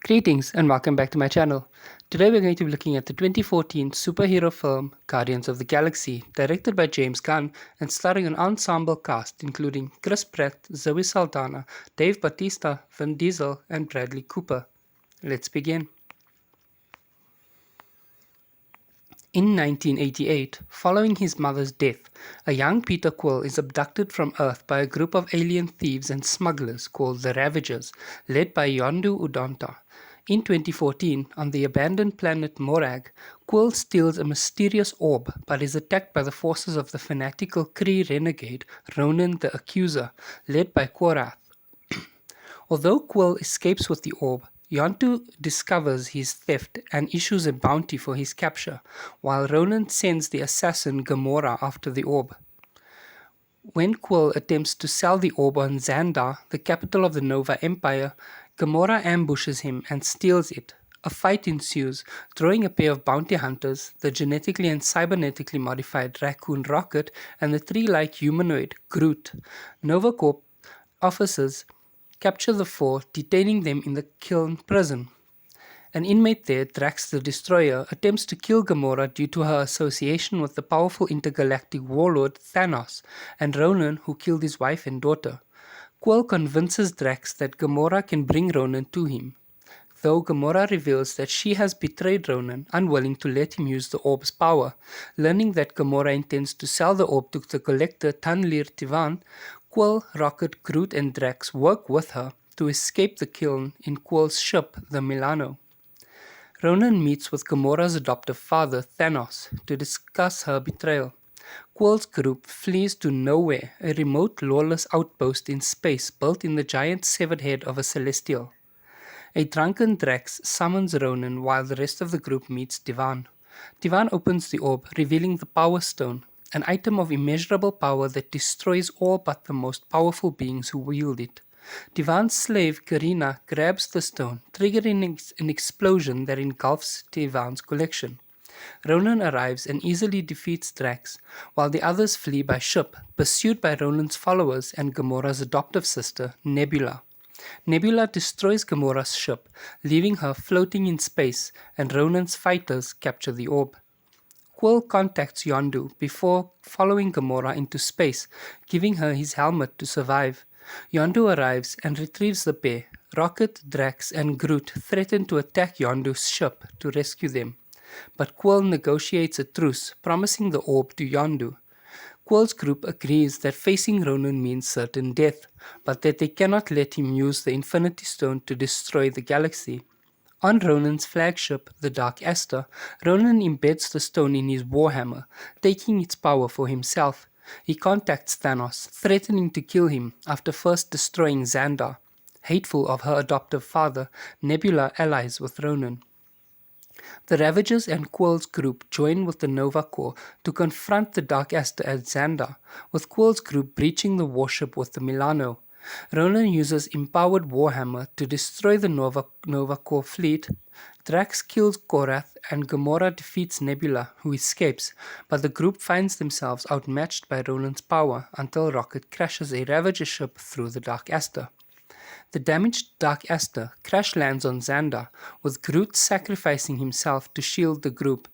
Greetings and welcome back to my channel. Today we're going to be looking at the 2014 superhero film Guardians of the Galaxy, directed by James Gunn and starring an ensemble cast including Chris Pratt, Zoe Saldana, Dave Bautista, Vin Diesel, and Bradley Cooper. Let's begin. In 1988, following his mother's death, a young Peter Quill is abducted from Earth by a group of alien thieves and smugglers called the Ravagers, led by Yondu Udonta. In 2014, on the abandoned planet Morag, Quill steals a mysterious orb but is attacked by the forces of the fanatical Kree renegade Ronan the Accuser, led by Korath. Although Quill escapes with the orb, Yondu discovers his theft and issues a bounty for his capture, while Ronan sends the assassin Gamora after the orb. When Quill attempts to sell the orb on Xandar, the capital of the Nova Empire, Gamora ambushes him and steals it. A fight ensues, throwing a pair of bounty hunters, the genetically and cybernetically modified raccoon Rocket, and the tree-like humanoid Groot. Nova Corp officers capture the four, detaining them in the Kiln prison. An inmate there, Drax the Destroyer, attempts to kill Gamora due to her association with the powerful intergalactic warlord Thanos and Ronan, who killed his wife and daughter. Quill convinces Drax that Gamora can bring Ronan to him, though Gamora reveals that she has betrayed Ronan, unwilling to let him use the orb's power. Learning that Gamora intends to sell the orb to the collector Tanlir Tivan, Quill, Rocket, Groot and Drax work with her to escape the kiln in Quill's ship, the Milano. Ronan meets with Gamora's adoptive father, Thanos, to discuss her betrayal. Quill's group flees to Nowhere, a remote, lawless outpost in space built in the giant severed head of a celestial. A drunken Drax summons Ronan while the rest of the group meets Tivan. Tivan opens the orb, revealing the Power Stone, an item of immeasurable power that destroys all but the most powerful beings who wield it. Tivan's slave Karina grabs the stone, triggering an explosion that engulfs Tivan's collection. Ronan arrives and easily defeats Drax, while the others flee by ship, pursued by Ronan's followers and Gamora's adoptive sister, Nebula. Nebula destroys Gamora's ship, leaving her floating in space, and Ronan's fighters capture the orb. Quill contacts Yondu before following Gamora into space, giving her his helmet to survive. Yondu arrives and retrieves the pair. Rocket, Drax, and Groot threaten to attack Yondu's ship to rescue them, but Quill negotiates a truce, promising the orb to Yondu. Quill's group agrees that facing Ronan means certain death, but that they cannot let him use the Infinity Stone to destroy the galaxy. On Ronan's flagship, the Dark Aster, Ronan embeds the stone in his warhammer, taking its power for himself. He contacts Thanos, threatening to kill him after first destroying Xandar. Hateful of her adoptive father, Nebula allies with Ronan. The Ravagers and Quill's group join with the Nova Corps to confront the Dark Aster at Xandar, with Quill's group breaching the warship with the Milano. Ronan uses empowered Warhammer to destroy the Nova Corps fleet. Drax kills Korath and Gamora defeats Nebula, who escapes, but the group finds themselves outmatched by Ronan's power until Rocket crashes a Ravager ship through the Dark Aster. The damaged Dark Aster crash lands on Xandar, with Groot sacrificing himself to shield the group.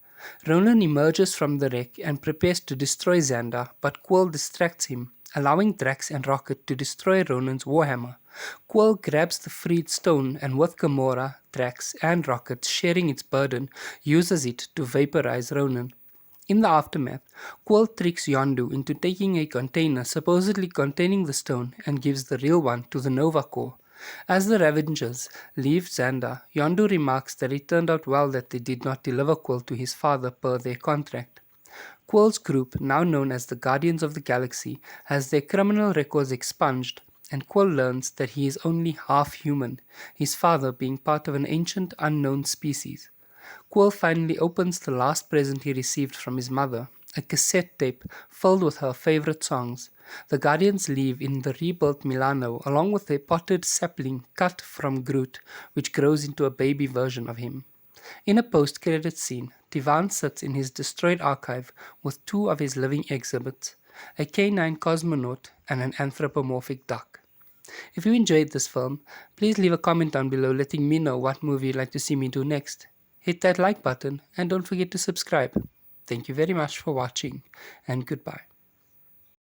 Ronan emerges from the wreck and prepares to destroy Xandar, but Quill distracts him, allowing Drax and Rocket to destroy Ronan's warhammer. Quill grabs the freed stone and with Gamora, Drax, and Rocket sharing its burden, uses it to vaporize Ronan. In the aftermath, Quill tricks Yondu into taking a container supposedly containing the stone and gives the real one to the Nova Corps. As the Ravagers leave Xandar, Yondu remarks that it turned out well that they did not deliver Quill to his father per their contract. Quill's group, now known as the Guardians of the Galaxy, has their criminal records expunged, and Quill learns that he is only half human, his father being part of an ancient unknown species. Quill finally opens the last present he received from his mother, a cassette tape filled with her favorite songs. The Guardians leave in the rebuilt Milano along with a potted sapling cut from Groot, which grows into a baby version of him. In a post-credit scene, Tivan sits in his destroyed archive with two of his living exhibits, a canine cosmonaut and an anthropomorphic duck. If you enjoyed this film, please leave a comment down below letting me know what movie you'd like to see me do next. Hit that like button and don't forget to subscribe. Thank you very much for watching, and goodbye.